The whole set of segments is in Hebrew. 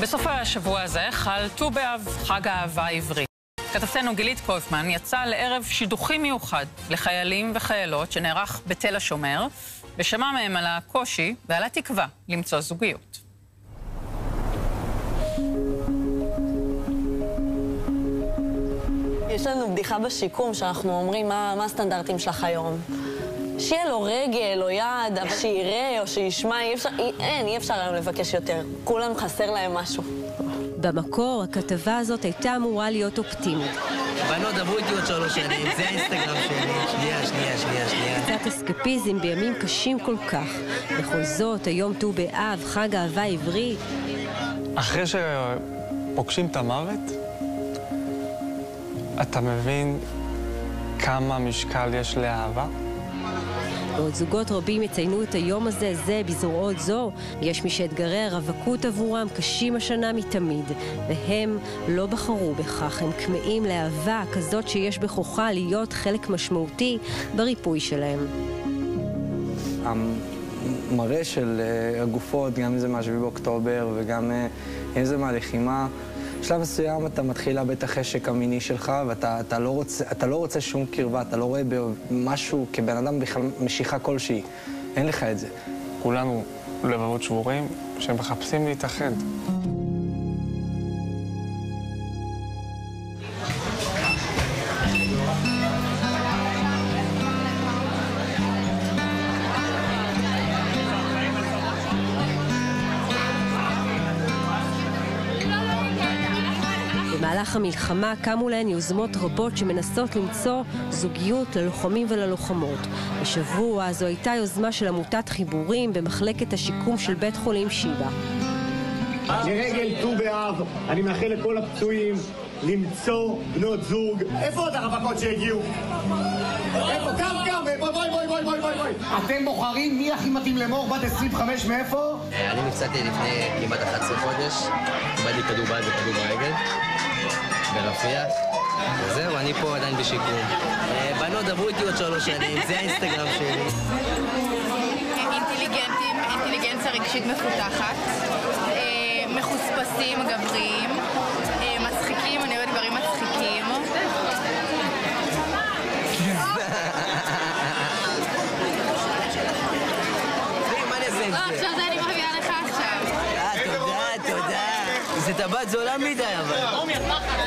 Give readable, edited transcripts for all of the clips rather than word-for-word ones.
בסוף השבוע הזה חל ט"ו באב, חג האהבה העברי. כתבתנו גילית קויפמן יצאה לערב שידוכי מיוחד לחיילים וחיילות שנערך בתל השומר, ושמע מהם על הקושי ועל התקווה למצוא זוגיות. יש לנו בדיחה בשיקום שאנחנו אומרים מה הסטנדרטים שלך היום. שיהיה לו רגל או יד, אבל שיראה או שישמע, אי אפשר היום לבקש יותר. כולם חסר להם משהו. במקור, הכתבה הזאת הייתה אמורה להיות אופטימית. בנות, דברו איתי עוד 3 שנים, זה האינסטגרם שלי. שנייה. קצת אסקפיזם בימים קשים כל כך. בכל זאת, היום ט"ו באב, חג האהבה העברי. אחרי שפוגשים את המוות, אתה מבין כמה משקל יש לאהבה? בעוד זוגות רבים יציינו את היום הזה זה בזרועות זו, יש מי שאתגרי הרווקות עבורם קשים השנה מתמיד, והם לא בחרו בכך, הם כמאים לאהבה כזאת שיש בכוחה להיות חלק משמעותי בריפוי שלהם. המראה של הגופות, גם אם זה מה-7 באוקטובר וגם אם זה מהלחימה, בשלב מסוים אתה מתחיל לאבד את החשק המיני שלך, ואתה לא רוצה שום קרבה, אתה לא רואה במשהו כבן אדם בכלל משיכה כלשהי. אין לך את זה. כולנו לבבות שבורים שמחפשים להתאחד. במהלך המלחמה קמו להן יוזמות רבות שמנסות למצוא זוגיות ללוחמים וללוחמות. בשבוע זו הייתה יוזמה של עמותת חיבורים במחלקת השיקום של בית חולים שיבא. לרגל ט"ו באב, אני מאחל לכל הפצועים למצוא בנות זוג. איפה עוד הרווקות שהגיעו? איפה? קם, בואי. אתם בוחרים מי הכי מתאים למור, בת 25, מאיפה? אני נפצעתי לפני כמעט 11 חודש, קיבלתי כדור ביד וכדור ברגל, ברפיח, וזהו, אני פה עדיין בשיקום. בנות, דברו איתי עוד 3 שנים, זה האינסטגרם שלי. אינטליגנטים, אינטליגנציה רגשית מפותחת, מחוספסים, גבריים, מצחיקים, אני אוהבת גברים מצחיקים. עכשיו זה אני מביאה לך עכשיו. תודה. זה טבעת זולה מדי, אבל.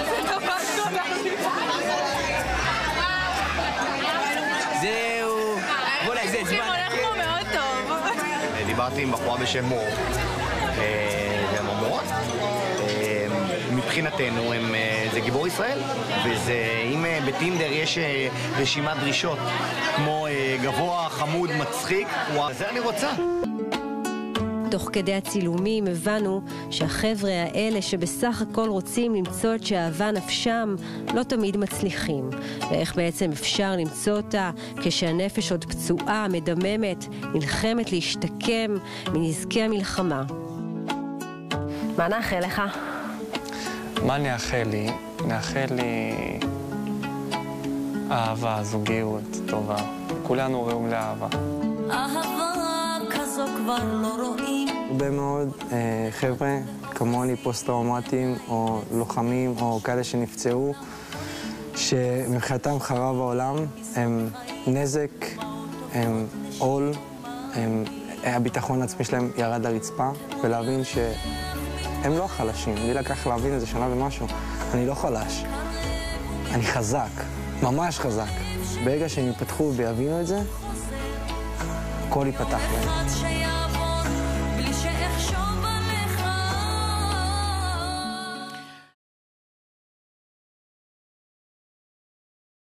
זה טבעת זולה מדי. זהו. בוא לה, זה זמן. הולך פה מאוד טוב. דיברתי עם בחורה בשם מור, והן אומרות, מבחינתנו זה גיבור ישראל, ואם בטינדר יש רשימת דרישות כמו גבוה, חמוד, מצחיק, זה אני רוצה. תוך כדי הצילומים הבנו שהחבר'ה האלה שבסך הכל רוצים למצוא את שאהבה נפשם לא תמיד מצליחים. ואיך בעצם אפשר למצוא אותה כשהנפש עוד פצועה, מדממת, נלחמת להשתקם מנזקי המלחמה. מה נאחל לך? מה נאחל לי? נאחל לי אהבה, זוגיות טובה. כולנו ראויים לאהבה. הרבה מאוד חבר'ה כמוני פוסט-טראומטיים או לוחמים או כאלה שנפצעו, שמבחינתם חרב העולם, הם נזק, הם עול, הביטחון העצמי שלהם ירד לרצפה, ולהבין שהם לא חלשים. לי לקח להבין איזה שנה ומשהו. אני לא חלש, אני חזק, ממש חזק. ברגע שהם יפתחו ויבינו את זה, הכל ייפתח להם.